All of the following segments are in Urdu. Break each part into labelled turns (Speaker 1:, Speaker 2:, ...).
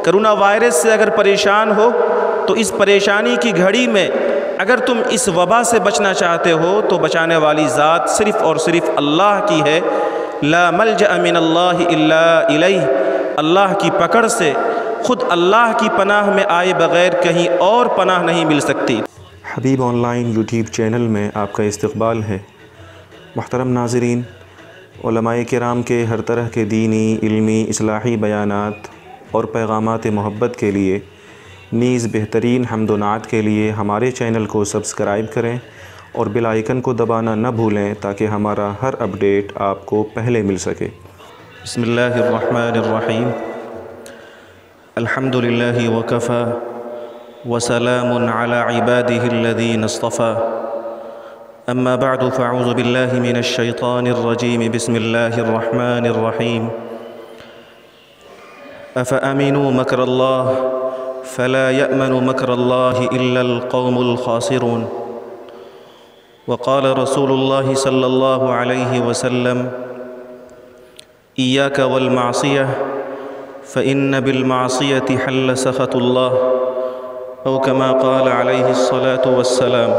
Speaker 1: کرونا وائرس سے اگر پریشان ہو تو اس پریشانی کی گھڑی میں اگر تم اس وبا سے بچنا چاہتے ہو تو بچانے والی ذات صرف اور صرف اللہ کی ہے۔ لا ملجأ من اللہ الا الیہ، اللہ کی پکڑ سے، خود اللہ کی پناہ میں آئے بغیر کہیں اور پناہ نہیں مل سکتی۔
Speaker 2: حبیب آن لائن یوٹیوب چینل میں آپ کا استقبال ہے۔ محترم ناظرین، علماء کرام کے ہر طرح کے دینی، علمی، اصلاحی بیانات اور پیغامات محبت کے لیے نیز بہترین حمد و نعت کے لیے ہمارے چینل کو سبسکرائب کریں اور بیل آئیکن کو دبانا نہ بھولیں تاکہ ہمارا ہر اپڈیٹ آپ کو پہلے مل سکے۔
Speaker 1: بسم اللہ الرحمن الرحیم، الحمد للہ وکفی وسلام علی عبادہ الذین اصطفی، اما بعد فاعوذ باللہ من الشیطان الرجیم، بسم اللہ الرحمن الرحیم۔ افامنوا مکر اللہ فلا یأمن مکر اللہ الا القوم الخاسرون، وقال رسول اللہ صلی اللہ علیہ وسلم ایاک والمعصیہ فإن بالمعصیة حل سخط اللہ، او کما قال علیہ الصلاة والسلام۔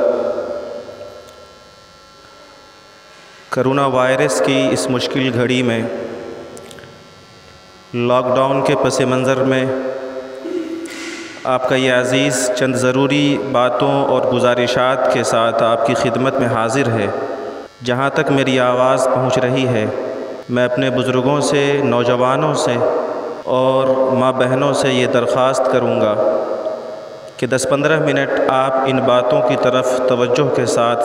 Speaker 1: کرونا وائرس کی اس مشکل گھڑی میں، لاک ڈاؤن کے پس منظر میں آپ کا یہ عزیز چند ضروری باتوں اور گزارشات کے ساتھ آپ کی خدمت میں حاضر ہے۔ جہاں تک میری آواز پہنچ رہی ہے، میں اپنے بزرگوں سے، نوجوانوں سے اور ماں بہنوں سے یہ درخواست کروں گا کہ 10-15 منٹ آپ ان باتوں کی طرف توجہ کے ساتھ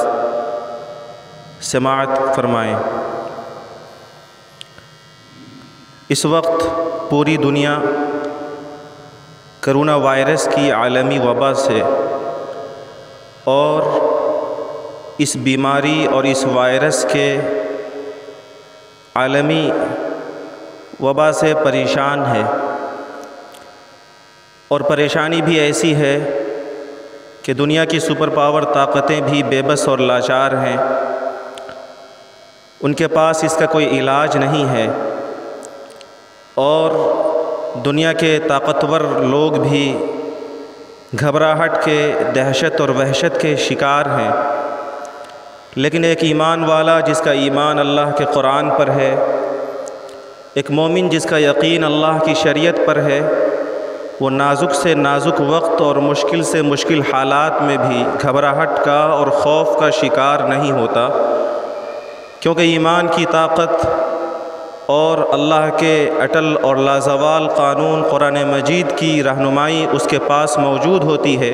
Speaker 1: سماعت فرمائیں۔ اس وقت پوری دنیا کرونا وائرس کی عالمی وبا سے اور اس بیماری اور اس وائرس کے عالمی وبا سے پریشان ہے، اور پریشانی بھی ایسی ہے کہ دنیا کی سپر پاور طاقتیں بھی بے بس اور لاچار ہیں، ان کے پاس اس کا کوئی علاج نہیں ہے، اور دنیا کے طاقتور لوگ بھی گھبراہٹ کے، دہشت اور وحشت کے شکار ہیں۔ لیکن ایک ایمان والا جس کا ایمان اللہ کے قرآن پر ہے، ایک مومن جس کا یقین اللہ کی شریعت پر ہے، وہ نازک سے نازک وقت اور مشکل سے مشکل حالات میں بھی گھبراہٹ کا اور خوف کا شکار نہیں ہوتا، کیونکہ ایمان کی طاقت اور اللہ کے اٹل اور لازوال قانون قرآن مجید کی رہنمائی اس کے پاس موجود ہوتی ہے،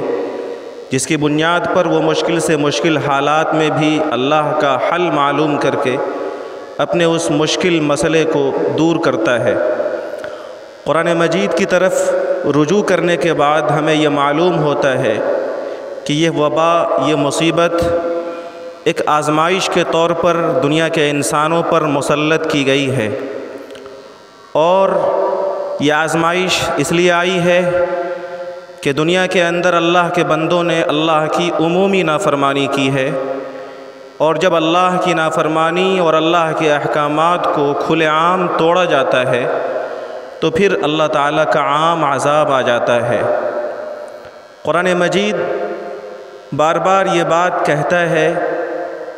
Speaker 1: جس کی بنیاد پر وہ مشکل سے مشکل حالات میں بھی اللہ کا حل معلوم کر کے اپنے اس مشکل مسئلے کو دور کرتا ہے۔ قرآن مجید کی طرف رجوع کرنے کے بعد ہمیں یہ معلوم ہوتا ہے کہ یہ وبا، یہ مصیبت ایک آزمائش کے طور پر دنیا کے انسانوں پر مسلط کی گئی ہے، اور یہ آزمائش اس لیے آئی ہے کہ دنیا کے اندر اللہ کے بندوں نے اللہ کی عمومی نافرمانی کی ہے، اور جب اللہ کی نافرمانی اور اللہ کے احکامات کو کھلے عام توڑا جاتا ہے تو پھر اللہ تعالیٰ کا عام عذاب آ جاتا ہے۔ قرآن مجید بار بار یہ بات کہتا ہے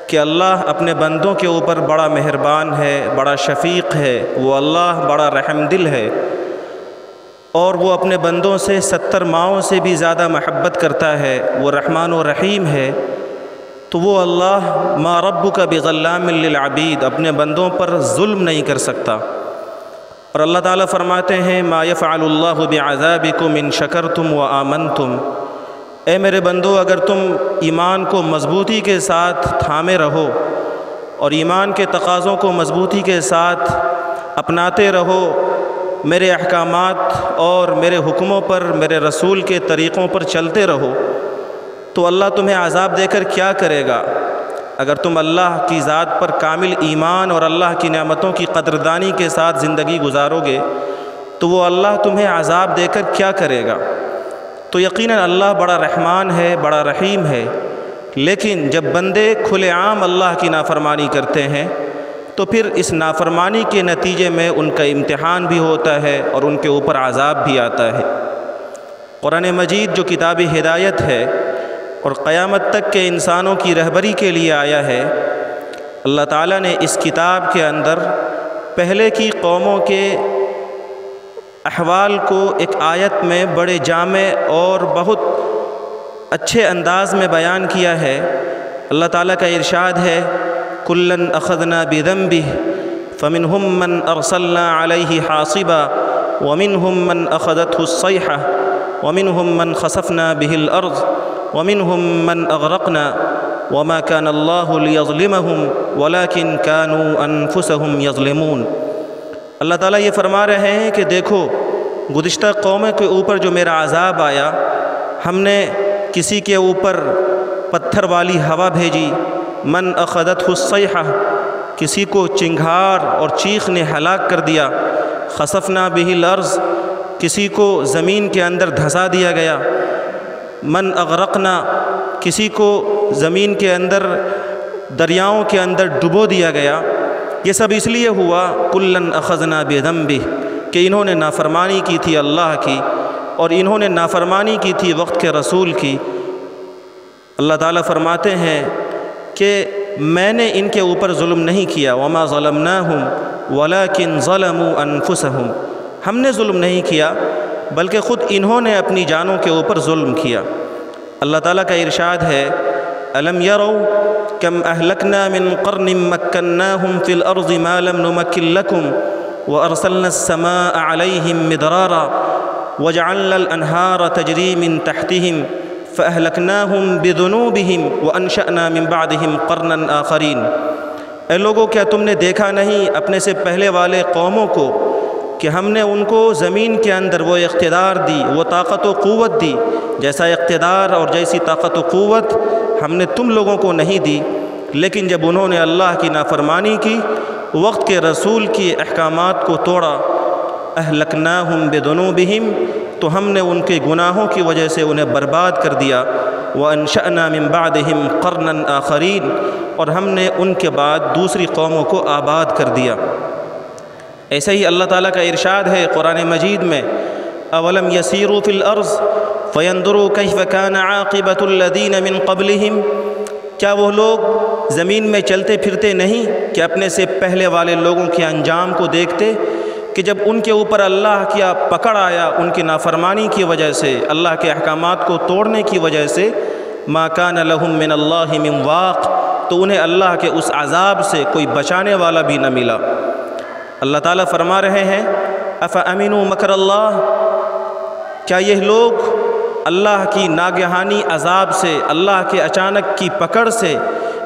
Speaker 1: کہ اللہ اپنے بندوں کے اوپر بڑا مہربان ہے، بڑا شفیق ہے، وہ اللہ بڑا رحم دل ہے، اور وہ اپنے بندوں سے 70 ماؤں سے بھی زیادہ محبت کرتا ہے، وہ رحمان و رحیم ہے۔ تو وہ اللہ ما ربک بظلام للعبید، اپنے بندوں پر ظلم نہیں کر سکتا۔ اور اللہ تعالیٰ فرماتے ہیں ما یفعل اللہ بعذابکم ان شکرتم وآمنتم، اے میرے بندو، اگر تم ایمان کو مضبوطی کے ساتھ تھامے رہو اور ایمان کے تقاضوں کو مضبوطی کے ساتھ اپناتے رہو، میرے احکامات اور میرے حکموں پر، میرے رسول کے طریقوں پر چلتے رہو، تو اللہ تمہیں عذاب دے کر کیا کرے گا؟ اگر تم اللہ کی ذات پر کامل ایمان اور اللہ کی نعمتوں کی قدردانی کے ساتھ زندگی گزارو گے تو وہ اللہ تمہیں عذاب دے کر کیا کرے گا؟ تو یقیناً اللہ بڑا رحمان ہے، بڑا رحیم ہے، لیکن جب بندے کھلے عام اللہ کی نافرمانی کرتے ہیں تو پھر اس نافرمانی کے نتیجے میں ان کا امتحان بھی ہوتا ہے اور ان کے اوپر عذاب بھی آتا ہے۔ قرآن مجید جو کتاب ہدایت ہے اور قیامت تک کے انسانوں کی رہبری کے لیے آیا ہے، اللہ تعالیٰ نے اس کتاب کے اندر پہلے کی قوموں کے احوال کو ایک آیت میں بڑے جامع اور بہت اچھے انداز میں بیان کیا ہے۔ اللہ تعالیٰ کا ارشاد ہے کُلًّا أَخَذْنَا بِذَنبِهِ فَمِنْهُمْ مَنْ أَرْسَلْنَا عَلَيْهِ حَاصِبًا وَمِنْهُمْ مَنْ أَخَذَتْهُ الصَّيْحَةُ وَمِنْهُمْ مَنْ خَسَفْنَا بِهِ الْأَرْضَ وَمِنْهُمْ مَنْ أَغْرَقْنَا وَمَا كَانَ اللَّهُ لِيَظْلِمَهُمْ وَلَكِنْ كَانُوا أَنفُسَهُمْ يَظْلِمُونَ۔ اللہ تعالیٰ یہ فرما رہے ہیں کہ دیکھو گزشتہ قوموں کے اوپر جو میرا عذاب آیا، ہم نے کسی کے اوپر پتھر والی ہوا بھیجی، من اخذتہ الصیحہ، کسی کو چنگھار اور چیخ نے ہلاک کر دیا، خسفنا بہ الارض، کسی کو زمین کے اندر دھسا دیا گیا، من اغرقنا، کسی کو زمین کے اندر دریاؤں کے اندر ڈبو دیا گیا۔ یہ سب اس لیے ہوا کُلًّا أَخَذْنَا بِذَنبِهِ کہ انہوں نے نافرمانی کی تھی اللہ کی، اور انہوں نے نافرمانی کی تھی وقت کے رسول کی۔ اللہ تعالیٰ فرماتے ہیں کہ میں نے ان کے اوپر ظلم نہیں کیا، وَمَا ظَلَمْنَاهُمْ وَلَكِنْ ظَلَمُوا أَنفُسَهُمْ، ہم نے ظلم نہیں کیا بلکہ خود انہوں نے اپنی جانوں کے اوپر ظلم کیا۔ اللہ تعالیٰ کا ارشاد ہے أَلَمْ يَرَوْا كَمْ أَهْلَكْنَا مِنْ قَرْنٍ مَكَّنَّاهُمْ فِي الْأَرْضِ مَا لَمْ نُمَكِّنْ لَكُمْ وَأَرْسَلْنَا السَّمَاءَ عَلَيْهِمْ مِدْرَارًا وَجَعَلْنَا الْأَنْهَارَ تَجْرِي مِنْ تَحْتِهِمْ فَأَهْلَكْنَاهُمْ بِذُنُوبِهِمْ وَأَنشَأْنَا مِنْ بَعْدِهِمْ قَرْنًا آخَرِينَ۔ اے لوگو، کیا تم نے دیکھا نہیں اپنے سے پہلے والے قوموں کو کہ ہم نے ان کو زمین کے اندر وہ اقتدار دی، وہ طاقت و قوت دی، جیسا اقتدار اور جیسی طاقت و قوت ہم نے تم لوگوں کو نہیں دی، لیکن جب انہوں نے اللہ کی نافرمانی کی، وقت کے رسول کی احکامات کو توڑا، اہلکناہم بذنوبہم، تو ہم نے ان کے گناہوں کی وجہ سے انہیں برباد کر دیا، وانشأنا من بعدہم قرنا آخرین، اور ہم نے ان کے بعد دوسری قوموں کو آباد کر دیا۔ ایسے ہی اللہ تعالیٰ کا ارشاد ہے قرآن مجید میں اولم یسیروا فی الارض فینظروا کیف کان عاقبۃ الذین من قبلہم، کیا وہ لوگ زمین میں چلتے پھرتے نہیں کہ اپنے سے پہلے والے لوگوں کے انجام کو دیکھتے کہ جب ان کے اوپر اللہ کیا پکڑ آیا ان کی نافرمانی کی وجہ سے، اللہ کے احکامات کو توڑنے کی وجہ سے، ما کان لہم من اللہ من واق، تو انہیں اللہ کے اس عذاب سے کوئی بچانے والا بھی نہ ملا۔ اللہ تعالیٰ فرما رہے ہیں افامنوا مکر اللہ، کیا یہ لوگ اللہ کی ناگہانی عذاب سے، اللہ کے اچانک کی پکڑ سے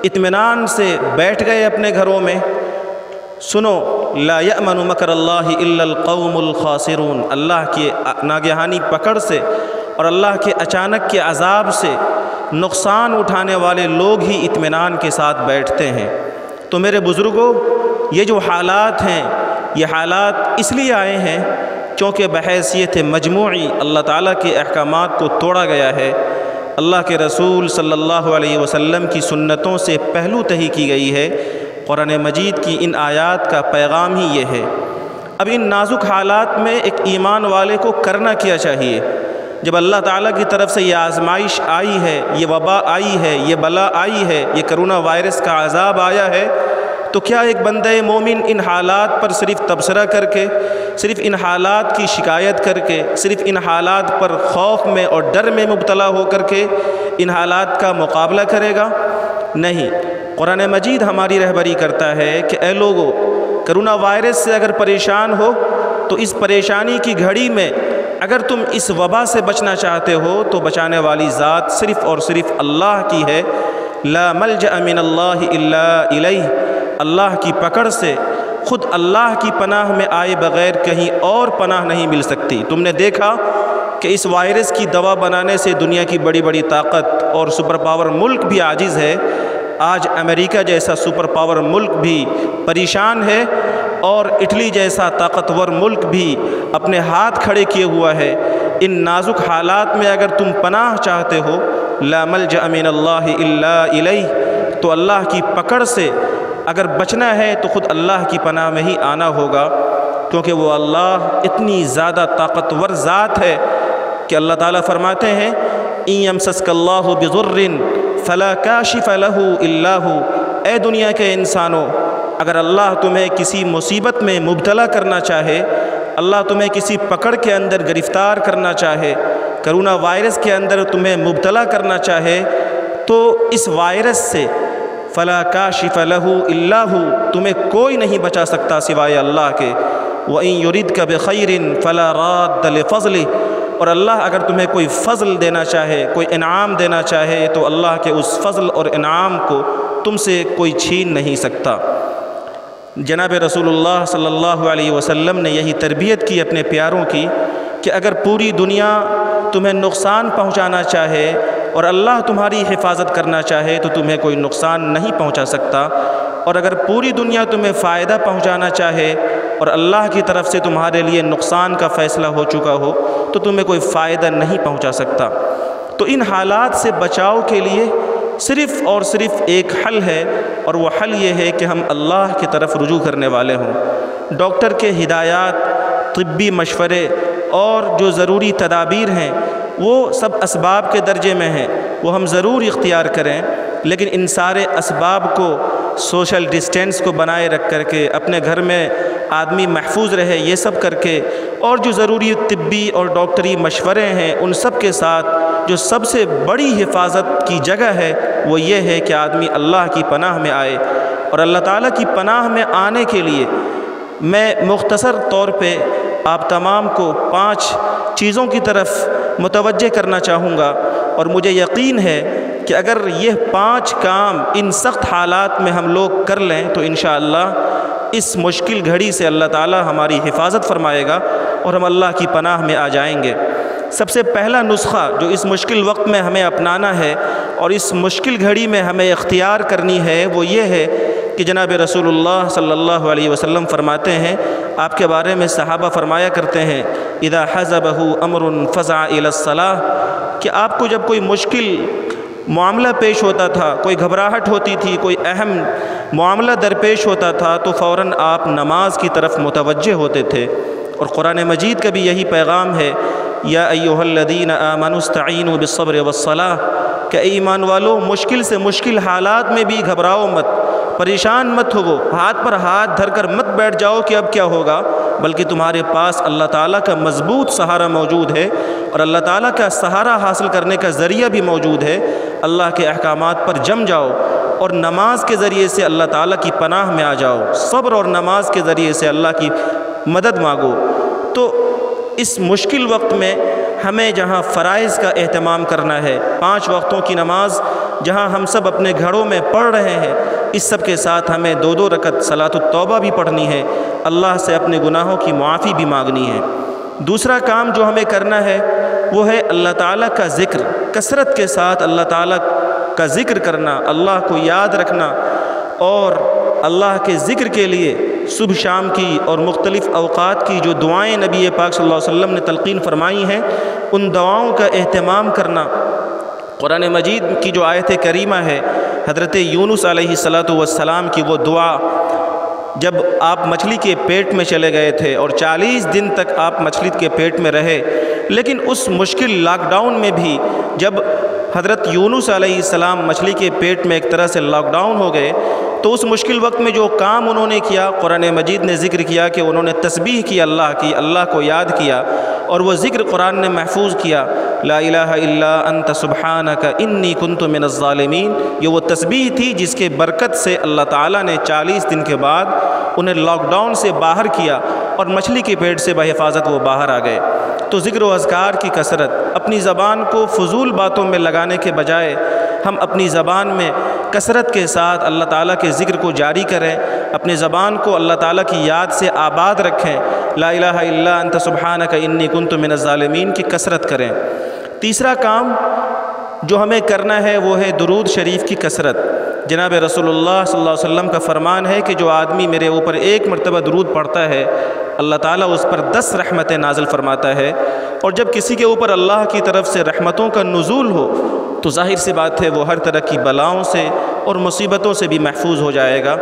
Speaker 1: اطمینان سے بیٹھ گئے اپنے گھروں میں؟ سنو، لا یأمن مکر اللہ الا القوم الخاسرون، اللہ کی ناگہانی پکڑ سے اور اللہ کے اچانک کے عذاب سے نقصان اٹھانے والے لوگ ہی اطمینان کے ساتھ بیٹھتے ہیں۔ تو میرے بزرگوں، یہ جو حالات ہیں، یہ حالات اس لیے آئے ہیں کیونکہ بحیثیت مجموعی اللہ تعالیٰ کے احکامات کو توڑا گیا ہے، اللہ کے رسول صلی اللہ علیہ وسلم کی سنتوں سے پہلو تہی کی گئی ہے۔ قرآن مجید کی ان آیات کا پیغام ہی یہ ہے۔ اب ان نازک حالات میں ایک ایمان والے کو کرنا کیا چاہیے؟ جب اللہ تعالیٰ کی طرف سے یہ آزمائش آئی ہے، یہ وبا آئی ہے، یہ بلا آئی ہے، یہ کرونا وائرس کا عذاب آیا ہے، تو کیا ایک بندہ مومن ان حالات پر صرف تبصرہ کر کے، صرف ان حالات کی شکایت کر کے، صرف ان حالات پر خوف میں اور ڈر میں مبتلا ہو کر کے ان حالات کا مقابلہ کرے گا؟ نہیں، قرآن مجید ہماری رہبری کرتا ہے کہ اے لوگو، کرونا وائرس سے اگر پریشان ہو تو اس پریشانی کی گھڑی میں اگر تم اس وبا سے بچنا چاہتے ہو تو بچانے والی ذات صرف اور صرف اللہ کی ہے۔ لا ملجأ من اللہ الا الیہ، اللہ کی پکڑ سے، خود اللہ کی پناہ میں آئے بغیر کہیں اور پناہ نہیں مل سکتی۔ تم نے دیکھا کہ اس وائرس کی دوا بنانے سے دنیا کی بڑی بڑی طاقت اور سپر پاور ملک بھی عاجز ہے۔ آج امریکہ جیسا سپر پاور ملک بھی پریشان ہے، اور اٹلی جیسا طاقتور ملک بھی اپنے ہاتھ کھڑے کیے ہوا ہے۔ ان نازک حالات میں اگر تم پناہ چاہتے ہو، لا ملجأ من اللہ الا الیہ، تو اللہ کی پکڑ سے اگر بچنا ہے تو خود اللہ کی پناہ میں ہی آنا ہوگا، کیونکہ وہ اللہ اتنی زیادہ طاقتور ذات ہے کہ اللہ تعالیٰ فرماتے ہیں اِن یمسسک اللہ بضر فلا کاشف لہ الا ہو، اے دنیا کے انسانوں، اگر اللہ تمہیں کسی مصیبت میں مبتلا کرنا چاہے، اللہ تمہیں کسی پکڑ کے اندر گرفتار کرنا چاہے، کرونا وائرس کے اندر تمہیں مبتلا کرنا چاہے، تو اس وائرس سے فلا کاشف لہ الا ہو، تمہیں کوئی نہیں بچا سکتا سوائے اللہ کے، وَإِن يُرِدْكَ بِخَيْرٍ فَلَا رَادَّ لِفَضْلِهِ، اور اللہ اگر تمہیں کوئی فضل دینا چاہے، کوئی انعام دینا چاہے، تو اللہ کے اس فضل اور انعام کو تم سے کوئی چھین نہیں سکتا۔ جناب رسول اللہ صلی اللہ علیہ وسلم نے یہی تربیت کی اپنے پیاروں کی کہ اگر پوری دنیا تمہیں نقصان پہنچانا چاہے اور اللہ تمہاری حفاظت کرنا چاہے تو تمہیں کوئی نقصان نہیں پہنچا سکتا، اور اگر پوری دنیا تمہیں فائدہ پہنچانا چاہے اور اللہ کی طرف سے تمہارے لیے نقصان کا فیصلہ ہو چکا ہو تو تمہیں کوئی فائدہ نہیں پہنچا سکتا۔ تو ان حالات سے بچاؤ کے لیے صرف اور صرف ایک حل ہے، اور وہ حل یہ ہے کہ ہم اللہ کی طرف رجوع کرنے والے ہوں۔ ڈاکٹر کے ہدایات، طبی مشورے اور جو ضروری تدابیر ہیں وہ سب اسباب کے درجے میں ہیں، وہ ہم ضرور اختیار کریں، لیکن ان سارے اسباب کو سوشل ڈسٹینس کو بنائے رکھ کر کے، اپنے گھر میں آدمی محفوظ رہے، یہ سب کر کے، اور جو ضروری طبی اور ڈاکٹری مشورے ہیں ان سب کے ساتھ، جو سب سے بڑی حفاظت کی جگہ ہے وہ یہ ہے کہ آدمی اللہ کی پناہ میں آئے۔ اور اللہ تعالیٰ کی پناہ میں آنے کے لیے میں مختصر طور پہ آپ تمام کو 5 چیزوں کی طرف متوجہ کرنا چاہوں گا، اور مجھے یقین ہے کہ اگر یہ 5 کام ان سخت حالات میں ہم لوگ کر لیں تو انشاءاللہ اس مشکل گھڑی سے اللہ تعالیٰ ہماری حفاظت فرمائے گا اور ہم اللہ کی پناہ میں آ جائیں گے۔ سب سے پہلا نسخہ جو اس مشکل وقت میں ہمیں اپنانا ہے اور اس مشکل گھڑی میں ہمیں اختیار کرنی ہے وہ یہ ہے کہ جناب رسول اللہ صلی اللہ علیہ وسلم فرماتے ہیں، آپ کے بارے میں صحابہ فرمایا کرتے ہیں اذا حزبہ امر فزع الی الصلاۃ، کہ آپ کو جب کوئی مشکل معاملہ پیش ہوتا تھا، کوئی گھبراہٹ ہوتی تھی، کوئی اہم معاملہ درپیش ہوتا تھا تو فوراً آپ نماز کی طرف متوجہ ہوتے تھے۔ اور قرآن مجید کا بھی یہی پیغام ہے، یا ایھا الذین آمنوا استعینوا بالصبر والصلاۃ، کہ اے ایمان والو مشکل سے مشکل حالات میں بھی گھبراؤ مت، پریشان مت ہو، ہاتھ پر ہاتھ دھر کر مت بیٹھ جاؤ کہ اب کیا ہوگا، بلکہ تمہارے پاس اللہ تعالیٰ کا مضبوط سہارا موجود ہے، اور اللہ تعالیٰ کا سہارا حاصل کرنے کا ذریعہ بھی موجود ہے۔ اللہ کے احکامات پر جم جاؤ اور نماز کے ذریعے سے اللہ تعالیٰ کی پناہ میں آ جاؤ، صبر اور نماز کے ذریعے سے اللہ کی مدد مانگو۔ تو اس مشکل وقت میں ہمیں جہاں فرائض کا اہتمام کرنا ہے، 5 وقتوں کی نماز جہاں ہم سب اپنے گھروں میں پڑھ رہے ہیں، اس سب کے ساتھ ہمیں 2 رکعت صلاۃ التوبہ بھی پڑھنی ہے، اللہ سے اپنے گناہوں کی معافی بھی مانگنی ہے۔ دوسرا کام جو ہمیں کرنا ہے وہ ہے اللہ تعالیٰ کا ذکر، کثرت کے ساتھ اللہ تعالیٰ کا ذکر کرنا، اللہ کو یاد رکھنا، اور اللہ کے ذکر کے لیے صبح شام کی اور مختلف اوقات کی جو دعائیں نبی پاک صلی اللہ علیہ وسلم نے تلقین فرمائی ہیں ان دعاؤں کا اہتمام کرنا۔ قرآن مجید کی جو آیت کریمہ ہے، حضرت یونس علیہ السلام کی وہ دعا، جب آپ مچھلی کے پیٹ میں چلے گئے تھے اور 40 دن تک آپ مچھلی کے پیٹ میں رہے، لیکن اس مشکل لاک ڈاؤن میں بھی جب حضرت یونس علیہ السلام مچھلی کے پیٹ میں ایک طرح سے لاک ڈاؤن ہو گئے تو اس مشکل وقت میں جو کام انہوں نے کیا، قرآن مجید نے ذکر کیا کہ انہوں نے تسبیح کی اللہ کی، اللہ کو یاد کیا، اور وہ ذکر قرآن نے محفوظ کیا، لا الہ الا انت سبحانک انی کنت من الظالمین۔ یہ وہ تسبیح تھی جس کے برکت سے اللہ تعالیٰ نے 40 دن کے بعد انہیں لاک ڈاؤن سے باہر کیا اور مچھلی کے پیٹ سے بحفاظت وہ باہر آ گئے۔ تو ذکر و اذکار کی کثرت، اپنی زبان کو فضول باتوں میں لگانے کے بجائے ہم اپنی زبان میں کثرت کے ساتھ اللہ تعالیٰ کے ذکر کو جاری کریں، اپنی زبان کو اللہ تعالیٰ کی یاد سے آباد رکھیں، لا الہ الا انت سبحانک انی کنت من الظالمین کی کثرت کریں۔ تیسرا کام جو ہمیں کرنا ہے وہ ہے درود شریف کی کثرت۔ جناب رسول اللہ صلی اللہ علیہ وسلم کا فرمان ہے کہ جو آدمی میرے اوپر 1 مرتبہ درود پڑھتا ہے اللہ تعالیٰ اس پر 10 رحمتیں نازل فرماتا ہے، اور جب کسی کے اوپر اللہ کی طرف سے رحمتوں کا نزول ہو تو ظاہر سی بات ہے وہ ہر طرح کی بلاؤں سے اور مصیبتوں سے بھی محفوظ ہو جائے گا۔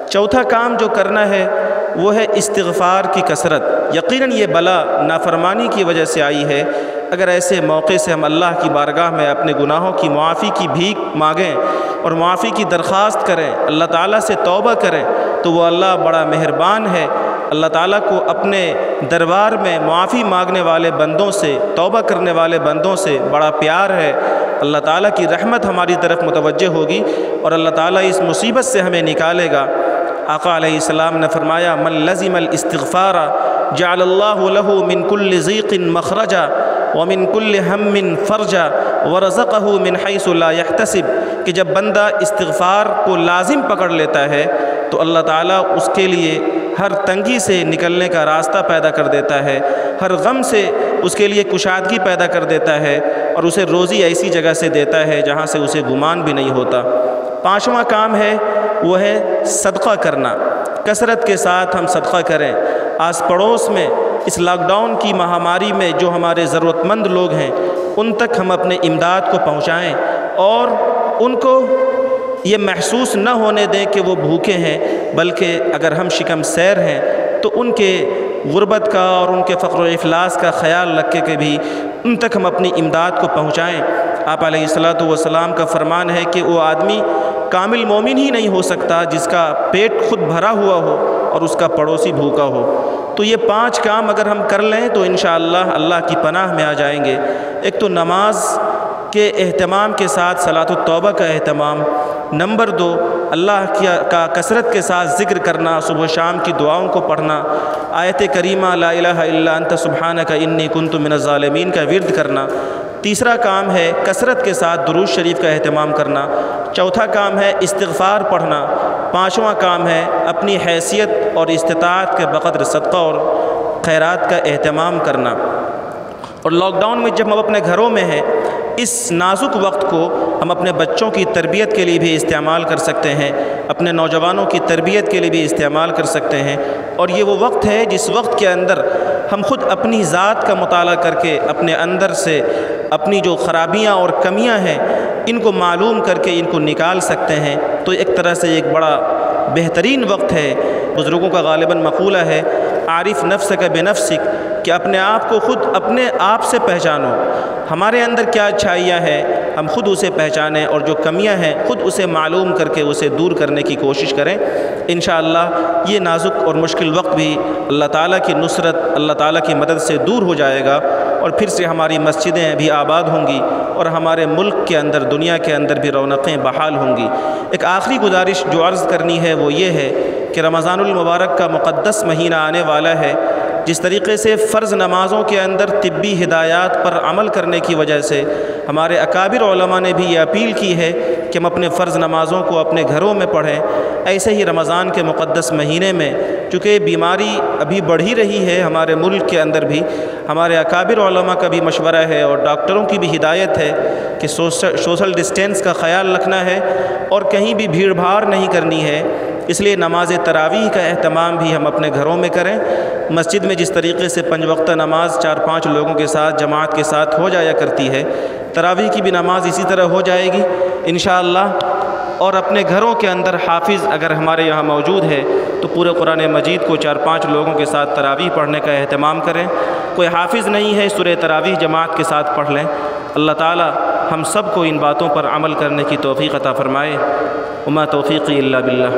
Speaker 1: چوتھا کام جو کرنا ہے وہ ہے استغفار کی کثرت۔ یقیناً یہ بلا نافرمانی کی وجہ سے آئی ہے۔ اگر ایسے موقع سے ہم اللہ کی بارگاہ میں اپنے گناہوں کی معافی کی بھیک مانگیں اور معافی کی درخواست کریں، اللہ تعالیٰ سے توبہ کریں، تو وہ اللہ بڑا مہربان ہے۔ اللہ تعالیٰ کو اپنے دربار میں معافی مانگنے والے بندوں سے، توبہ کرنے والے بندوں سے بڑا پیار ہے۔ اللہ تعالیٰ کی رحمت ہماری طرف متوجہ ہوگی اور اللہ تعالیٰ اس مصیبت سے ہمیں نکالے گا۔ آقا علیہ السلام نے فرمایا، من لزم الاستغفار جعل اللہ لہ من کل ضیق مخرجا ومن کل ہم فرجا ورزقہ من حیث لا یحتسب، کہ جب بندہ استغفار کو لازم پکڑ لیتا ہے تو اللہ تعالیٰ اس کے لیے ہر تنگی سے نکلنے کا راستہ پیدا کر دیتا ہے، ہر غم سے اس کے لیے کشادگی پیدا کر دیتا ہے اور اسے روزی ایسی جگہ سے دیتا ہے جہاں سے اسے گمان بھی نہیں ہوتا۔ پانچواں کام ہے وہ ہے صدقہ کرنا۔ کثرت کے ساتھ ہم صدقہ کریں۔ آس پڑوس میں اس لاک ڈاؤن کی مہاماری میں جو ہمارے ضرورت مند لوگ ہیں ان تک ہم اپنے امداد کو پہنچائیں اور ان کو یہ محسوس نہ ہونے دیں کہ وہ بھوکے ہیں، بلکہ اگر ہم شکم سیر ہیں تو ان کے غربت کا اور ان کے فقر و افلاس کا خیال رکھ کے بھی ان تک ہم اپنی امداد کو پہنچائیں۔ آپ علیہ الصلاۃ والسلام کا فرمان ہے کہ وہ آدمی کامل مومن ہی نہیں ہو سکتا جس کا پیٹ خود بھرا ہوا ہو اور اس کا پڑوسی بھوکا ہو۔ تو یہ 5 کام اگر ہم کر لیں تو انشاءاللہ اللہ کی پناہ میں آ جائیں گے۔ ایک تو نماز کے اہتمام کے ساتھ صلاۃ التوبہ کا اہتمام۔ نمبر 2، اللہ کا کثرت کے ساتھ ذکر کرنا، صبح و شام کی دعاؤں کو پڑھنا، آیت کریمہ لا الہ الا انت سبحانک انی کنت من الظالمین کا ورد کرنا۔ تیسرا کام ہے کثرت کے ساتھ درود شریف کا اہتمام کرنا۔ چوتھا کام ہے استغفار پڑھنا۔ پانچواں کام ہے اپنی حیثیت اور استطاعت کے بقدر صدقہ اور خیرات کا اہتمام کرنا۔ اور لاک ڈاؤن میں جب ہم اپنے گھروں میں ہیں، اس نازک وقت کو ہم اپنے بچوں کی تربیت کے لیے بھی استعمال کر سکتے ہیں، اپنے نوجوانوں کی تربیت کے لیے بھی استعمال کر سکتے ہیں۔ اور یہ وہ وقت ہے جس وقت کے اندر ہم خود اپنی ذات کا مطالعہ کر کے اپنے اندر سے اپنی جو خرابیاں اور کمیاں ہیں ان کو معلوم کر کے ان کو نکال سکتے ہیں۔ تو ایک طرح سے ایک بڑا بہترین وقت ہے۔ بزرگوں کا غالباً مقولہ ہے، عارف نفسک بنفسک، کہ اپنے آپ کو خود اپنے آپ سے پہچانو۔ ہمارے اندر کیا اچھائیاں ہیں ہم خود اسے پہچانیں، اور جو کمیاں ہیں خود اسے معلوم کر کے اسے دور کرنے کی کوشش کریں۔ انشاءاللہ یہ نازک اور مشکل وقت بھی اللہ تعالیٰ کی نصرت، اللہ تعالیٰ کی مدد سے دور ہو جائے گا، اور پھر سے ہماری مسجدیں بھی آباد ہوں گی اور ہمارے ملک کے اندر، دنیا کے اندر بھی رونقیں بحال ہوں گی۔ ایک آخری گزارش جو عرض کرنی ہے وہ یہ ہے کہ رمضان المبارک کا مقدس مہینہ آنے والا ہے۔ جس طریقے سے فرض نمازوں کے اندر طبی ہدایات پر عمل کرنے کی وجہ سے ہمارے اکابر علماء نے بھی یہ اپیل کی ہے کہ ہم اپنے فرض نمازوں کو اپنے گھروں میں پڑھیں، ایسے ہی رمضان کے مقدس مہینے میں چونکہ بیماری ابھی بڑھ ہی رہی ہے ہمارے ملک کے اندر بھی، ہمارے اکابر علماء کا بھی مشورہ ہے اور ڈاکٹروں کی بھی ہدایت ہے کہ سوشل ڈسٹینس کا خیال رکھنا ہے اور کہیں بھی بھیڑ بھاڑ نہیں کرنی ہے۔ اس لیے نماز تراویح کا اہتمام بھی ہم اپنے گھروں میں کریں۔ مسجد میں جس طریقے سے 5 وقتہ نماز 4-5 لوگوں کے ساتھ جماعت کے ساتھ ہو جایا کرتی ہے، تراویح کی بھی نماز اسی طرح ہو جائے گی انشاءاللہ۔ اور اپنے گھروں کے اندر حافظ اگر ہمارے یہاں موجود ہے تو پورے قرآن مجید کو 4-5 لوگوں کے ساتھ تراویح پڑھنے کا اہتمام کریں۔ کوئی حافظ نہیں ہے، سورہ تراویح جماعت کے ساتھ پڑھ لیں۔ اللہ تعالی ہم سب کو ان باتوں پر عمل کرنے کی توفیق عطا فرمائے۔ وما توفیقی الا باللہ۔